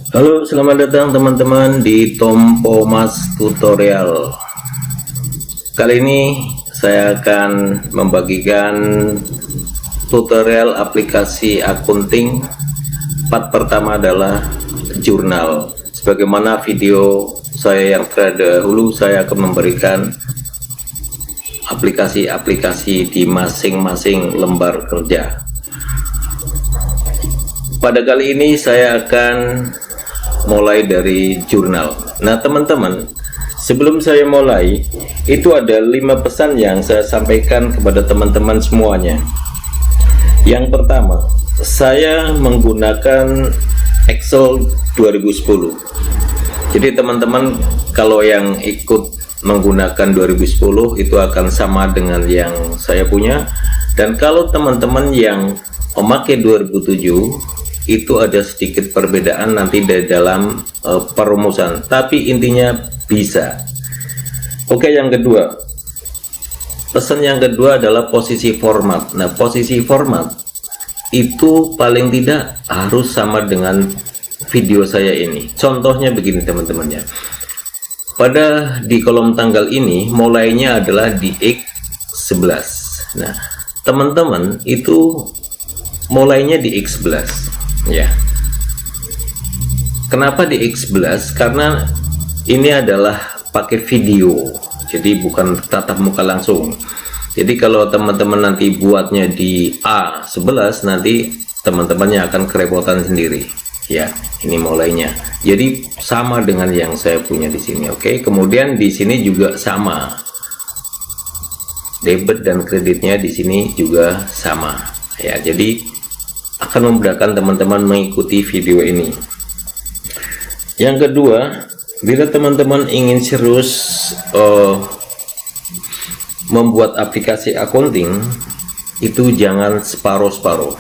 Halo, selamat datang teman-teman di Tom Pomas Tutorial. Kali ini saya akan membagikan tutorial aplikasi akunting. Part pertama adalah jurnal. Sebagaimana video saya yang terdahulu, saya akan memberikan aplikasi-aplikasi di masing-masing lembar kerja. Pada kali ini saya akan mulai dari jurnal. Nah teman-teman, sebelum saya mulai, itu ada 5 pesan yang saya sampaikan kepada teman-teman semuanya. Yang pertama, saya menggunakan Excel 2010. Jadi teman-teman kalau yang ikut menggunakan 2010 itu akan sama dengan yang saya punya. Dan kalau teman-teman yang memakai 2007 itu ada sedikit perbedaan nanti di dalam perumusan, tapi intinya bisa. Oke, yang kedua, pesan yang kedua adalah posisi format. Nah, posisi format itu paling tidak harus sama dengan video saya ini. Contohnya begini teman-teman ya. Pada di kolom tanggal ini mulainya adalah di X11. Nah, teman-teman itu mulainya di X11. Ya, kenapa di X11? Karena ini adalah pakai video, jadi bukan tatap muka langsung. Jadi kalau teman-teman nanti buatnya di A11, nanti teman-temannya akan kerepotan sendiri. Ya, ini mulainya. Jadi sama dengan yang saya punya di sini. Oke, kemudian di sini juga sama. Debit dan kreditnya di sini juga sama. Ya, jadi akan memudahkan teman-teman mengikuti video ini. Yang kedua, bila teman-teman ingin serius membuat aplikasi accounting, itu jangan separuh-separuh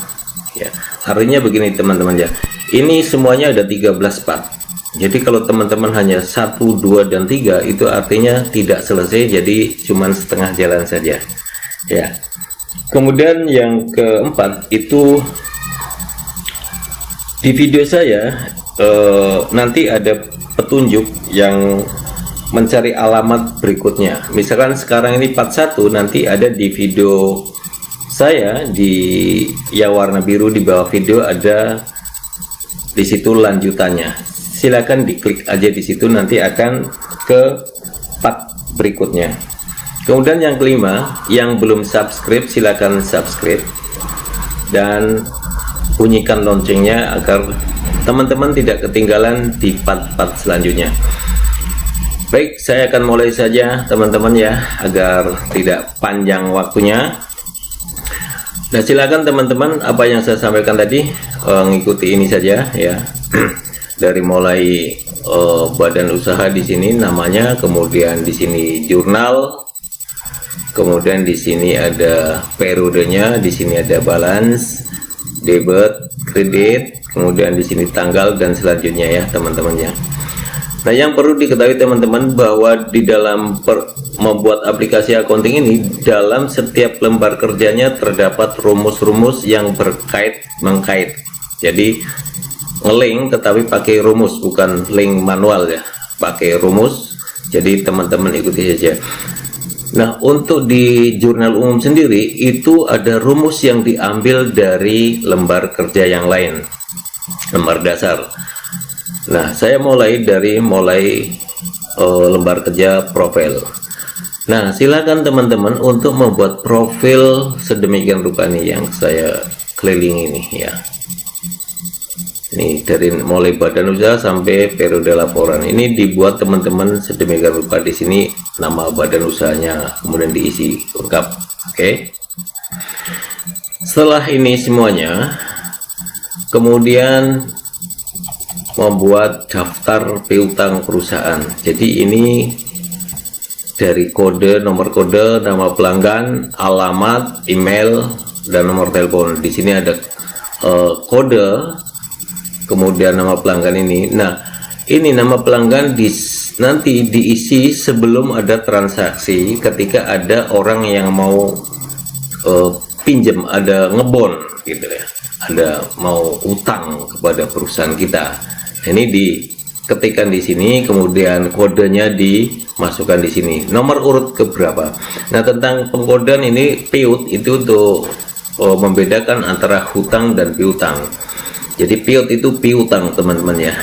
ya. Artinya begini teman-teman ya, ini semuanya ada 13 part. Jadi kalau teman-teman hanya 1, 2, dan 3 itu artinya tidak selesai, jadi cuman setengah jalan saja ya. Kemudian yang keempat itu di video saya nanti ada petunjuk yang mencari alamat berikutnya. Misalkan sekarang ini part 1, nanti ada di video saya di yang warna biru di bawah video ada di situ lanjutannya. Silakan diklik aja di situ, nanti akan ke part berikutnya. Kemudian yang kelima, yang belum subscribe silakan subscribe dan bunyikan loncengnya agar teman-teman tidak ketinggalan di part-part selanjutnya. Baik, saya akan mulai saja teman-teman ya, agar tidak panjang waktunya. Nah, silakan teman-teman apa yang saya sampaikan tadi mengikuti ini saja ya. Dari mulai badan usaha di sini namanya, kemudian di sini jurnal, kemudian di sini ada periodenya, di sini ada balance, debit, kredit, kemudian di sini tanggal dan selanjutnya ya teman-teman ya. Nah, yang perlu diketahui teman-teman bahwa di dalam membuat aplikasi accounting ini, dalam setiap lembar kerjanya terdapat rumus-rumus yang mengkait. Jadi ngelink tetapi pakai rumus, bukan link manual ya, pakai rumus. Jadi teman-teman ikuti saja. Nah, untuk di jurnal umum sendiri itu ada rumus yang diambil dari lembar kerja yang lain, lembar dasar. Nah, saya mulai dari lembar kerja profil. Nah, silakan teman-teman untuk membuat profil sedemikian rupa nih yang saya keliling ini ya. Ini dari mulai badan usaha sampai periode laporan. Ini dibuat teman-teman sedemikian rupa. Di sini nama badan usahanya, kemudian diisi lengkap. Oke. Setelah ini semuanya, kemudian membuat daftar piutang perusahaan. Jadi ini dari kode, nomor kode, nama pelanggan, alamat, email, dan nomor telepon. Di sini ada kode, kemudian nama pelanggan ini. Nah, ini nama pelanggan nanti diisi sebelum ada transaksi, ketika ada orang yang mau pinjam, ada ngebon gitu ya, ada mau utang kepada perusahaan kita. Ini diketikkan di sini, kemudian kodenya dimasukkan di sini, nomor urut keberapa. Nah, tentang pengkodean ini piut itu untuk membedakan antara hutang dan piutang. Jadi piut itu piutang teman-teman ya,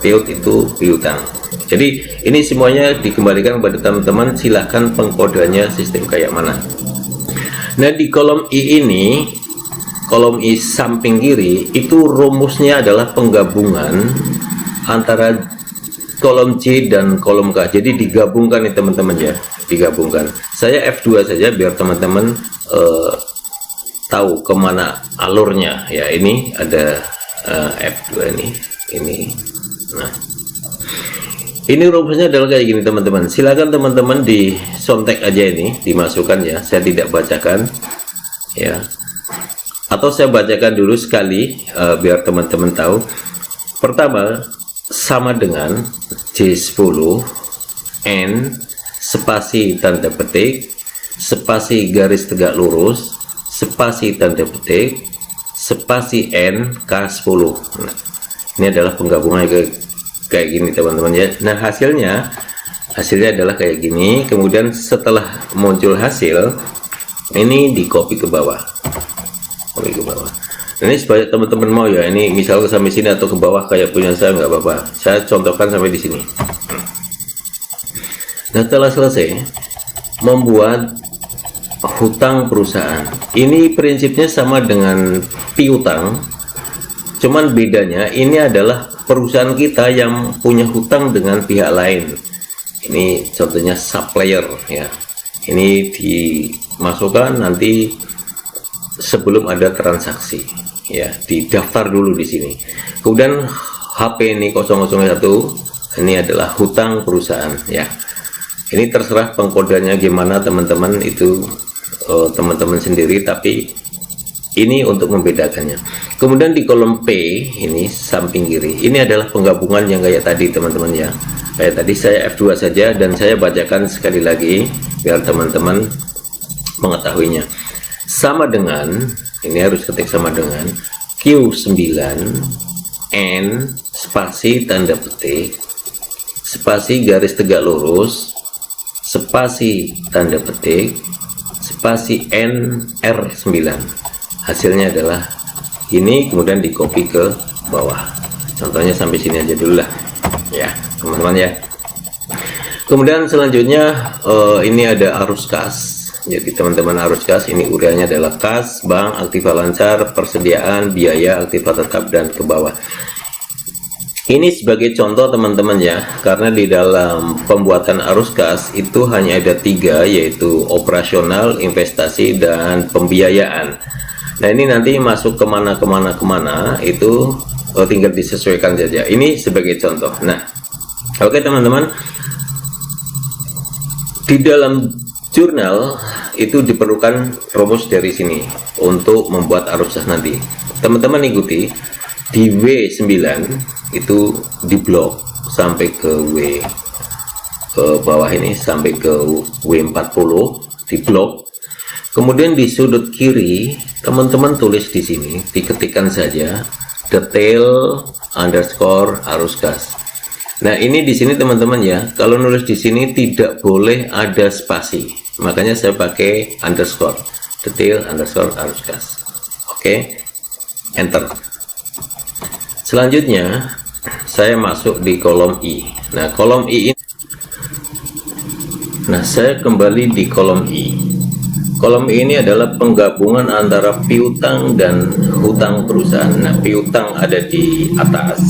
piut itu piutang. Jadi ini semuanya dikembalikan kepada teman-teman, silahkan pengkodeannya sistem kayak mana. Nah, di kolom I ini, kolom I samping kiri itu rumusnya adalah penggabungan antara kolom C dan kolom K. Jadi digabungkan nih teman-teman ya, digabungkan. Saya F2 saja biar teman-teman tahu kemana alurnya ya. Ini ada F2 ini. Nah, ini rumusnya adalah kayak gini teman-teman. Silakan teman-teman disontek aja, ini dimasukkan ya, saya tidak bacakan ya, atau saya bacakan dulu sekali biar teman-teman tahu. Pertama, sama dengan J10 N spasi tanda petik spasi garis tegak lurus spasi tanda petik spasi N K10. Nah, ini adalah penggabungan kayak gini teman-teman ya. Nah, hasilnya adalah kayak gini. Kemudian setelah muncul hasil ini di copy ke bawah, Ini supaya teman-teman mau ya, ini misalnya sampai sini atau ke bawah kayak punya saya nggak apa-apa, saya contohkan sampai di sini. Nah, setelah selesai membuat hutang perusahaan, ini prinsipnya sama dengan piutang, cuman bedanya ini adalah perusahaan kita yang punya hutang dengan pihak lain. Ini contohnya supplier ya, ini dimasukkan nanti sebelum ada transaksi ya, didaftar dulu di sini. Kemudian HP ini 001 ini adalah hutang perusahaan ya. Ini terserah pengkodeannya gimana teman-teman, itu teman-teman sendiri, tapi ini untuk membedakannya. Kemudian di kolom P ini samping kiri, ini adalah penggabungan yang kayak tadi teman-teman ya. Kayak tadi saya F2 saja dan saya bacakan sekali lagi biar teman-teman mengetahuinya. Sama dengan, ini harus ketik sama dengan Q9 N spasi tanda petik spasi garis tegak lurus spasi tanda petik spasi N R9. Hasilnya adalah ini, kemudian di copy ke bawah. Contohnya sampai sini aja dulu lah ya teman-teman ya. Kemudian selanjutnya ini ada arus kas. Jadi teman-teman, arus kas ini uriannya adalah kas, bank, aktiva lancar, persediaan, biaya, aktiva tetap, dan ke bawah. Ini sebagai contoh teman-teman ya, karena di dalam pembuatan arus kas itu hanya ada 3, yaitu operasional, investasi, dan pembiayaan. Nah, ini nanti masuk kemana itu tinggal disesuaikan saja. Ini sebagai contoh. Nah, oke teman-teman, di dalam jurnal itu diperlukan rumus dari sini untuk membuat arus kas nanti. Teman-teman ikuti di W9 itu di blok sampai ke W ke bawah ini sampai ke W40 di blok. Kemudian di sudut kiri teman-teman tulis di sini, diketikkan saja detail underscore arus kas. Nah, ini di sini teman-teman ya, kalau nulis di sini tidak boleh ada spasi, makanya saya pakai underscore, detail underscore arus kas. Oke, enter. Selanjutnya saya masuk di kolom I. Nah, kolom I ini, nah saya kembali di kolom I. Kolom I ini adalah penggabungan antara piutang dan hutang perusahaan. Nah, piutang ada di atas,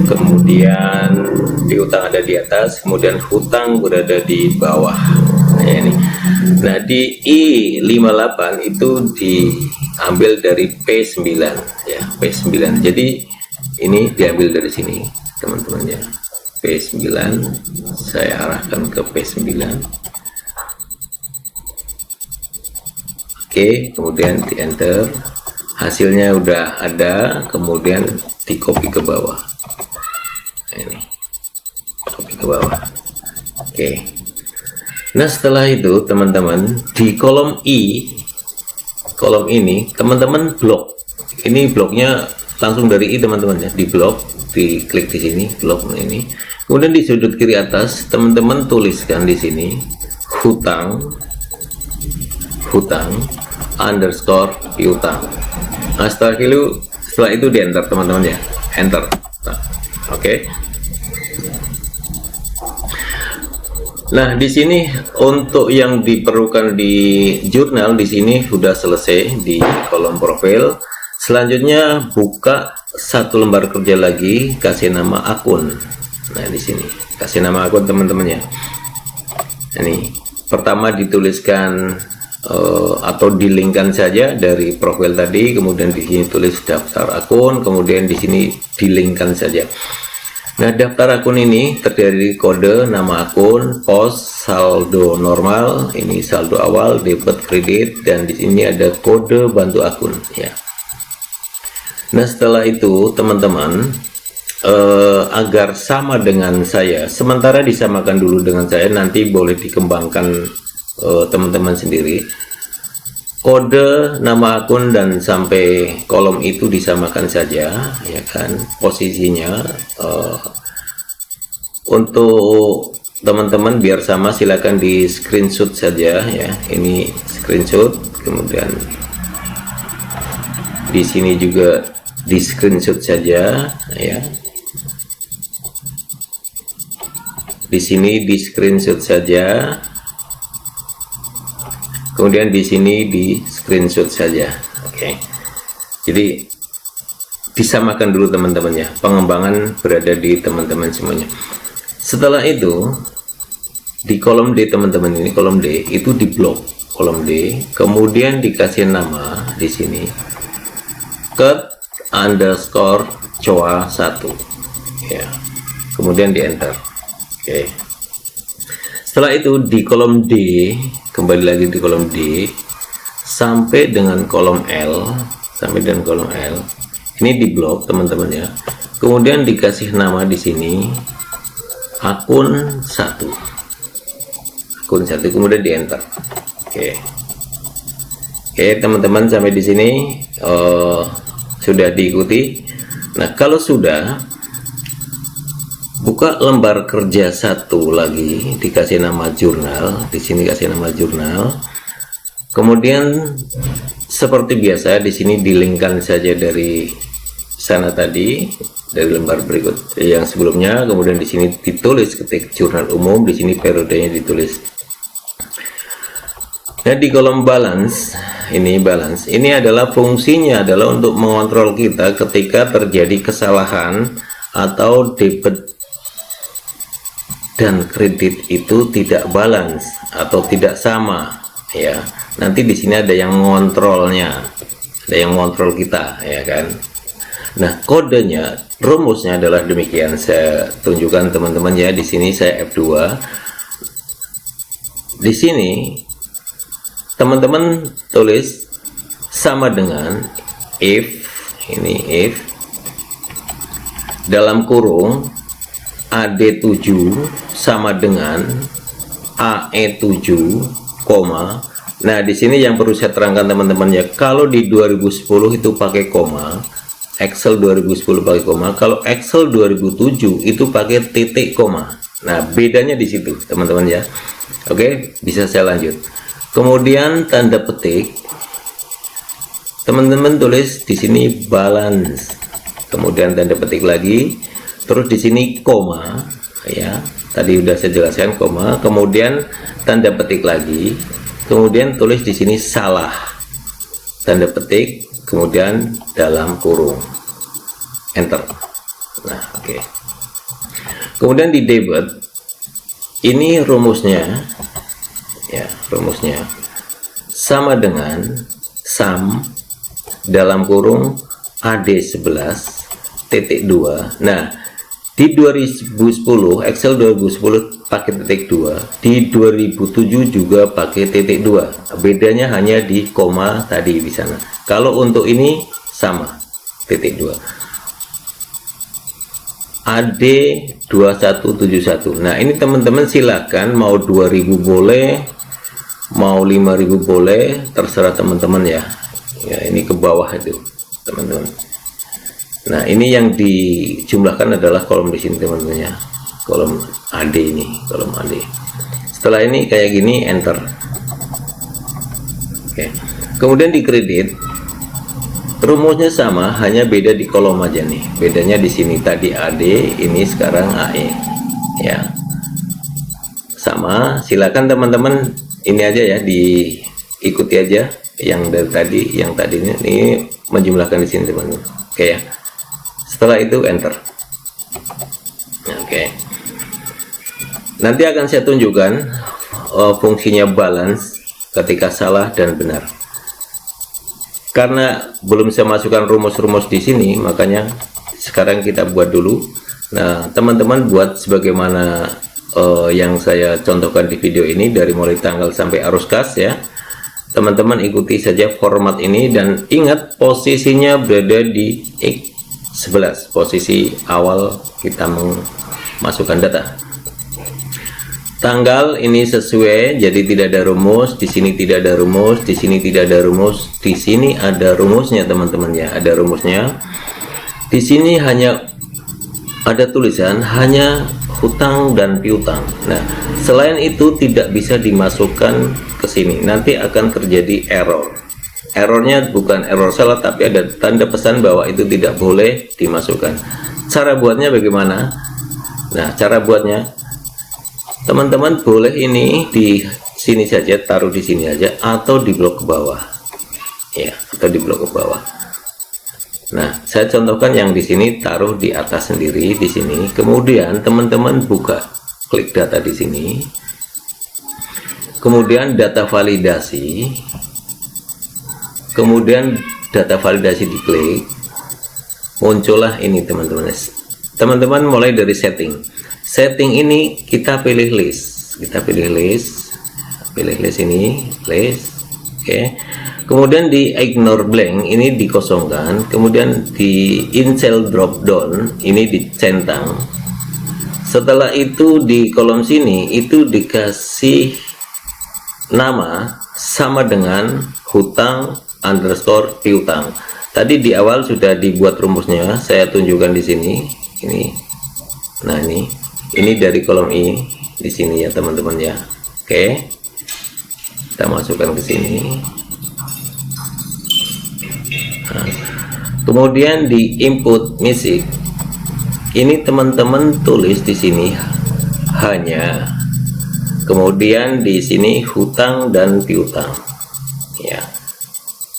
kemudian piutang ada di atas, kemudian hutang berada di bawah. Nah, ini. Nah, di I58 itu diambil dari P9 ya, P9. Jadi ini diambil dari sini, teman-teman ya. P9 saya arahkan ke P9. Oke, kemudian di enter, hasilnya udah ada, kemudian di copy ke bawah. Nah, ini copy ke bawah. Oke, nah setelah itu teman-teman di kolom I, kolom ini teman-teman blok, ini bloknya langsung dari I teman-teman ya, di blok, diklik di sini blok ini. Kemudian di sudut kiri atas teman-teman tuliskan di sini hutang underscore piutang. Nah, setelah itu di enter teman-teman ya, enter. Nah, oke. Nah, di sini untuk yang diperlukan di jurnal di sini sudah selesai di kolom profil. Selanjutnya buka satu lembar kerja lagi, kasih nama akun. Nah, di sini kasih nama akun teman-teman ya. Ini pertama dituliskan atau dilingkan saja dari profil tadi, kemudian di sini tulis daftar akun, kemudian di sini dilingkan saja. Nah, daftar akun ini terdiri dari kode, nama akun, pos, saldo normal, ini saldo awal, debit, kredit, dan di sini ada kode bantu akun ya. Nah, setelah itu teman-teman agar sama dengan saya, sementara disamakan dulu dengan saya, nanti boleh dikembangkan teman-teman sendiri. Kode, nama akun, dan sampai kolom itu disamakan saja ya kan posisinya. Untuk teman-teman biar sama, silakan di screenshot saja ya, ini screenshot, kemudian di sini juga di screenshot saja ya, di sini di screenshot saja, kemudian di sini di screenshot saja. Oke. Jadi disamakan dulu teman-teman ya, pengembangan berada di teman-teman semuanya. Setelah itu di kolom D teman-teman, ini kolom D itu di blok kolom D, kemudian dikasih nama di sini cut underscore coa 1 ya, kemudian di enter. Oke. Setelah itu di kolom D, kembali lagi di kolom D sampai dengan kolom L, ini di blok teman-teman ya, kemudian dikasih nama di sini akun 1, kemudian di enter. Oke teman-teman, sampai di sini sudah diikuti. Nah, kalau sudah, buka lembar kerja satu lagi, dikasih nama jurnal, di sini kasih nama jurnal, kemudian seperti biasa di sini dilingkan saja dari sana tadi, dari lembar berikut yang sebelumnya, kemudian di sini ditulis ketik jurnal umum, di sini periodenya ditulis. Nah, di kolom balance ini adalah fungsinya adalah untuk mengontrol kita ketika terjadi kesalahan atau debit dan kredit itu tidak balance atau tidak sama ya. Nanti di sini ada yang mengontrolnya, ada yang mengontrol kita ya kan. Nah, kodenya, rumusnya adalah demikian. Saya tunjukkan teman-teman ya. Di sini saya F2. Di sini teman-teman tulis sama dengan if, ini if dalam kurung AD7 sama dengan AE7, koma. Nah, di sini yang perlu saya terangkan teman-teman ya, kalau di 2010 itu pakai koma, Excel 2010 pakai koma, kalau Excel 2007 itu pakai titik koma. Nah, bedanya di situ teman-teman ya. Oke, bisa saya lanjut. Kemudian tanda petik, teman-teman tulis di sini balance, kemudian tanda petik lagi, terus di sini koma ya, tadi udah saya jelaskan koma, kemudian tanda petik lagi, kemudian tulis di sini salah, tanda petik, kemudian dalam kurung, enter. Nah, oke. Kemudian di debit ini rumusnya ya, rumusnya sama dengan sum dalam kurung AD11 2. Nah, di 2010 Excel 2010 pakai titik 2, di 2007 juga pakai titik 2. Bedanya hanya di koma tadi di sana. Kalau untuk ini sama titik 2. AD2171. Nah, ini teman-teman silakan mau 2000 boleh, mau 5000 boleh, terserah teman-teman ya. Ya, ini ke bawah itu teman-teman. Nah, ini yang dijumlahkan adalah kolom di sini teman-teman ya, kolom AD ini, kolom AD. Setelah ini kayak gini, enter. Oke. Kemudian di kredit rumusnya sama, hanya beda di kolom aja nih. Bedanya di sini tadi AD, ini sekarang AE. Ya. Sama, silakan teman-teman ini aja ya, diikuti aja yang dari tadi, yang tadi ini menjumlahkan di sini teman-teman. Oke ya. Setelah itu enter. Oke. Nanti akan saya tunjukkan fungsinya balance ketika salah dan benar. Karena belum saya masukkan rumus-rumus di sini, makanya sekarang kita buat dulu. Nah, teman-teman buat sebagaimana yang saya contohkan di video ini, dari mulai tanggal sampai arus kas ya. Teman-teman ikuti saja format ini dan ingat posisinya berada di X11, posisi awal kita memasukkan data. Tanggal ini sesuai, jadi tidak ada rumus, di sini tidak ada rumus, di sini tidak ada rumus, di sini ada rumusnya teman-teman ya, ada rumusnya. Di sini hanya ada tulisan hanya hutang dan piutang. Nah, selain itu tidak bisa dimasukkan ke sini, nanti akan terjadi error. Errornya bukan error salah, tapi ada tanda pesan bahwa itu tidak boleh dimasukkan. Cara buatnya bagaimana? Nah, cara buatnya teman-teman boleh ini di sini saja, taruh di sini aja, atau di blok ke bawah ya, atau di blok ke bawah. Nah, saya contohkan yang di sini, taruh di atas sendiri di sini. Kemudian teman-teman buka, klik data di sini, kemudian data validasi, kemudian data validasi diklik, muncullah ini teman-teman. Teman-teman mulai dari setting ini kita pilih list, pilih list ini, list. Oke. Kemudian di ignore blank ini dikosongkan, kemudian di incel drop down ini dicentang. Setelah itu di kolom sini itu dikasih nama sama dengan hutang underscore piutang. Tadi di awal sudah dibuat rumusnya, saya tunjukkan di sini. Ini, nah ini dari kolom I di sini ya teman-teman ya. Oke, kita masukkan ke sini. Nah, kemudian di input music ini teman-teman tulis di sini hanya, kemudian di sini hutang dan piutang ya,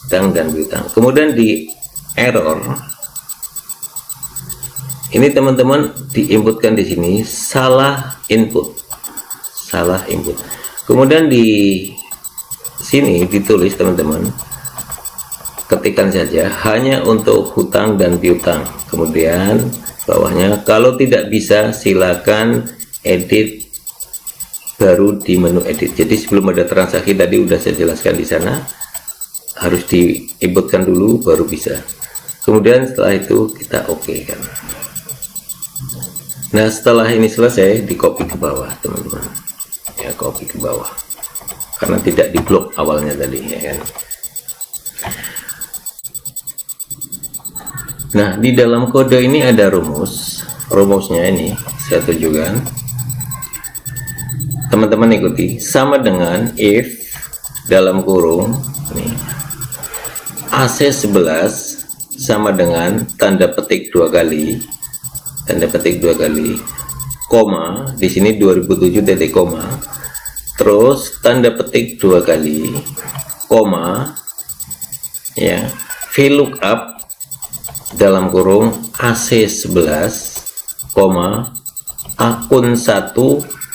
hutang dan piutang. Kemudian di error ini teman-teman diinputkan di sini salah input. Kemudian di sini ditulis teman-teman, ketikkan saja hanya untuk hutang dan piutang. Kemudian bawahnya kalau tidak bisa silakan edit baru di menu edit. Jadi sebelum ada transaksi tadi udah saya jelaskan di sana, harus diinputkan dulu baru bisa. Kemudian setelah itu kita oke kan. Nah, setelah ini selesai, di copy ke bawah teman-teman ya, copy ke bawah karena tidak diblok awalnya tadi ya kan. Nah, di dalam kode ini ada rumusnya ini saya tunjukkan, teman-teman ikuti, sama dengan if dalam kurung nih, AC11 sama dengan tanda petik dua kali, koma, di sini 2007 titik koma, terus tanda petik dua kali, koma ya, VLOOKUP dalam kurung AC11, koma, akun 1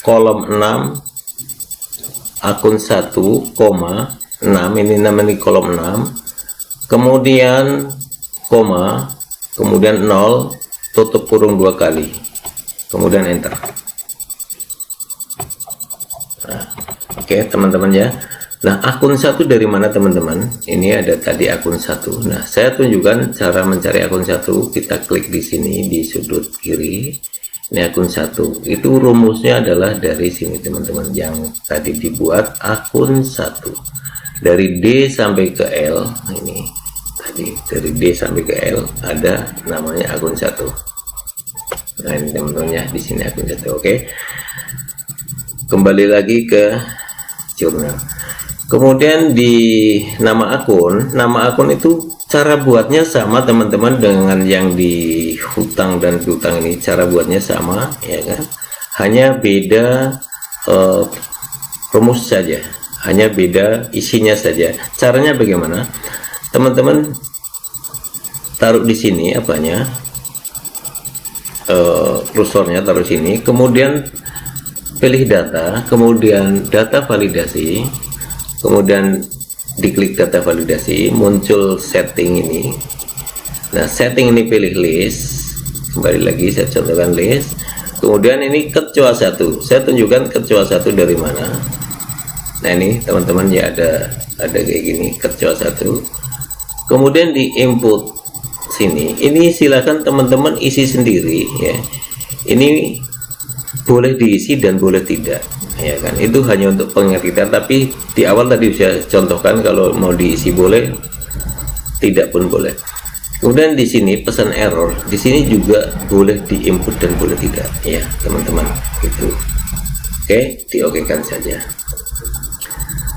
kolom 6, akun 1, koma 6, ini namanya kolom 6, kemudian koma, kemudian 0, tutup kurung dua kali, kemudian enter. Nah, oke teman-teman ya. Nah, akun 1 dari mana teman-teman? Ini ada tadi akun 1. Nah, saya tunjukkan cara mencari akun 1. Kita klik di sini di sudut kiri. Ini akun 1. Itu rumusnya adalah dari sini teman-teman, yang tadi dibuat akun 1. Dari D sampai ke L ini Jadi dari D sampai ke L ada namanya akun 1. Nah ini teman-teman ya, di sini akun 1. Oke. Kembali lagi ke jurnal. Kemudian di nama akun itu cara buatnya sama teman-teman dengan yang di hutang dan piutang ini, cara buatnya sama ya kan, hanya beda rumus saja, hanya beda isinya saja. Caranya bagaimana? Teman-teman taruh di sini apanya, kursornya taruh sini, kemudian pilih data, kemudian data validasi, kemudian diklik data validasi, muncul setting ini. Nah setting ini pilih list, kembali lagi saya contohkan list, kemudian ini kecoa 1, saya tunjukkan kecoa 1 dari mana. Nah ini teman-teman ya, ada kayak gini kecoa 1, kemudian di input sini, ini silakan teman-teman isi sendiri ya, ini boleh diisi dan boleh tidak ya kan, itu hanya untuk pengertian, tapi di awal tadi saya contohkan kalau mau diisi boleh, tidak pun boleh. Kemudian di sini pesan error, di sini juga boleh diinput dan boleh tidak ya teman-teman, itu oke, diokekan saja.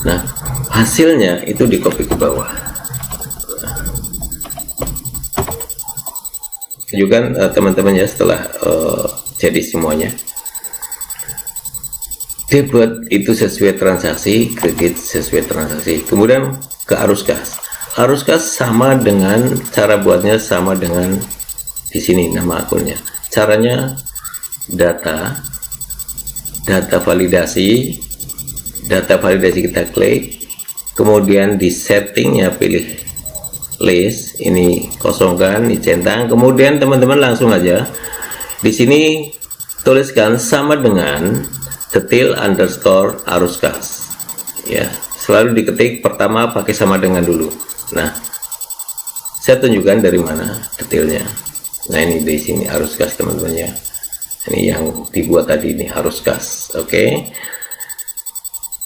Nah hasilnya itu di copy ke bawah. Tunjukkan teman-teman ya, setelah jadi semuanya, debit itu sesuai transaksi, kredit sesuai transaksi. Kemudian ke arus kas. Arus kas sama dengan, cara buatnya sama dengan di sini nama akunnya. Caranya data validasi kita klik, kemudian di settingnya pilih list, ini kosongkan, dicentang, kemudian teman-teman langsung aja di sini tuliskan sama dengan detail underscore arus kas ya, selalu diketik pertama pakai sama dengan dulu. Nah saya tunjukkan dari mana detailnya. Nah ini di sini arus kas teman-teman ya, ini yang dibuat tadi, ini arus kas. Oke,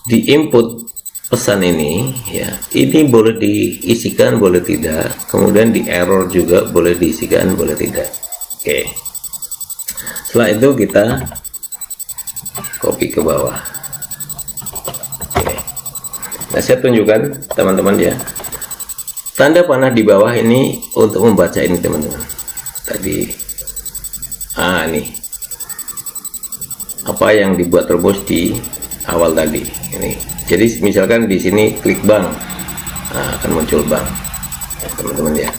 di input pesan ini ya, ini boleh diisikan boleh tidak, kemudian di error juga boleh diisikan boleh tidak. Oke, setelah itu kita copy ke bawah. Oke. Nah saya tunjukkan teman-teman ya, tanda panah di bawah ini untuk membaca ini teman-teman. Tadi ini apa yang dibuat rumus di awal tadi ini. Jadi misalkan di sini klik bank, akan muncul bank ya, teman-teman ya.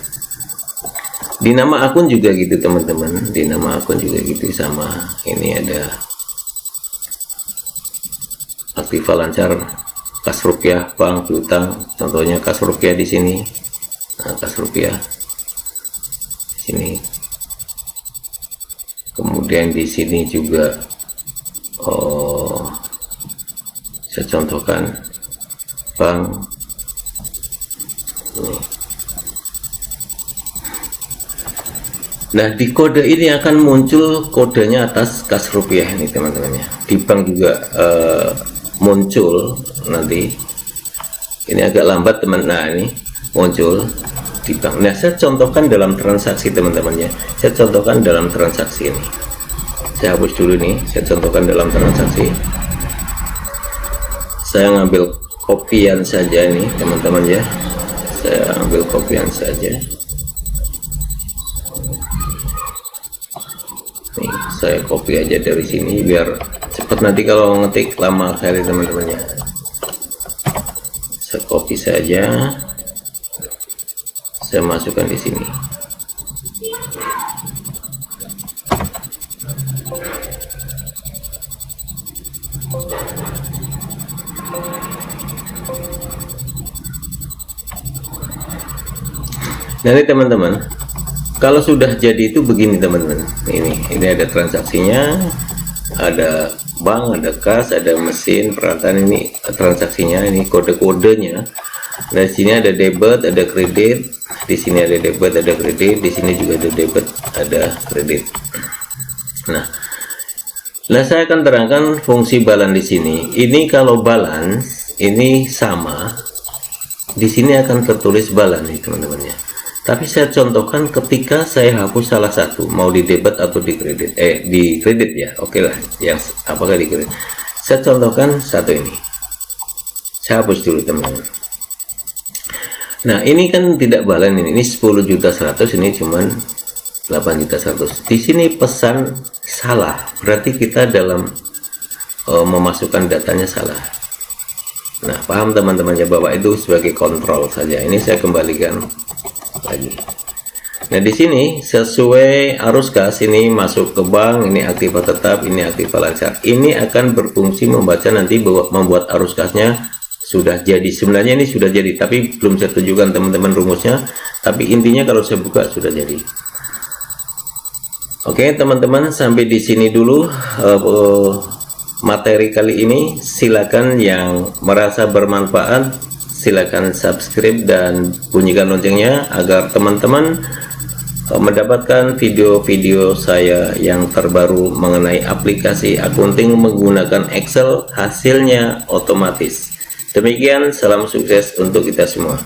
Di nama akun juga gitu teman-teman, di nama akun juga gitu sama. Ini ada aktiva lancar, kas rupiah, bank, piutang. Contohnya kas rupiah di sini. Nah, kas rupiah di sini. Kemudian di sini juga saya contohkan bank. Nah di kode ini akan muncul kodenya atas kas rupiah ini teman-teman ya. Di bank juga muncul nanti, ini agak lambat teman. Nah ini muncul di bank. Nah saya contohkan dalam transaksi teman-teman ya, saya contohkan dalam transaksi ini. Saya hapus dulu nih, saya contohkan dalam transaksi. Saya ngambil kopian saja nih teman-teman ya, saya ambil kopian saja. Nih saya copy aja dari sini biar cepat, nanti kalau ngetik lama sekali teman-teman ya. Saya copy saja, saya masukkan di sini. Nanti teman-teman kalau sudah jadi itu begini teman-teman, ini ada transaksinya, ada bank, ada kas, ada mesin peralatan, ini transaksinya, ini kode-kodenya. Nah di sini ada debit, ada kredit, di sini ada debit, ada kredit, di sini juga ada debit, ada kredit. Nah saya akan terangkan fungsi balance di sini. Ini kalau balance ini sama, di sini akan tertulis balance nih teman-teman ya. Tapi saya contohkan ketika saya hapus salah satu, mau di debit atau di kredit, di kredit ya, oke lah, yang apakah di kredit. Saya contohkan satu ini, saya hapus dulu teman-teman. Nah ini kan tidak balen, ini 10.100.000, ini cuman 8.100.000. Di sini pesan salah, berarti kita dalam memasukkan datanya salah. Nah paham teman-temannya, bahwa itu sebagai kontrol saja. Ini saya kembalikan lagi. Nah di sini sesuai arus kas, ini masuk ke bank, ini aktiva tetap, ini aktiva lancar. Ini akan berfungsi membaca nanti, bahwa membuat arus kasnya sudah jadi. Sebenarnya ini sudah jadi, tapi belum saya tunjukkan teman-teman rumusnya. Tapi intinya kalau saya buka sudah jadi. Oke teman-teman, sampai di sini dulu materi kali ini. Silakan yang merasa bermanfaat, silakan subscribe dan bunyikan loncengnya agar teman-teman mendapatkan video-video saya yang terbaru mengenai aplikasi akunting menggunakan Excel, hasilnya otomatis. Demikian, salam sukses untuk kita semua.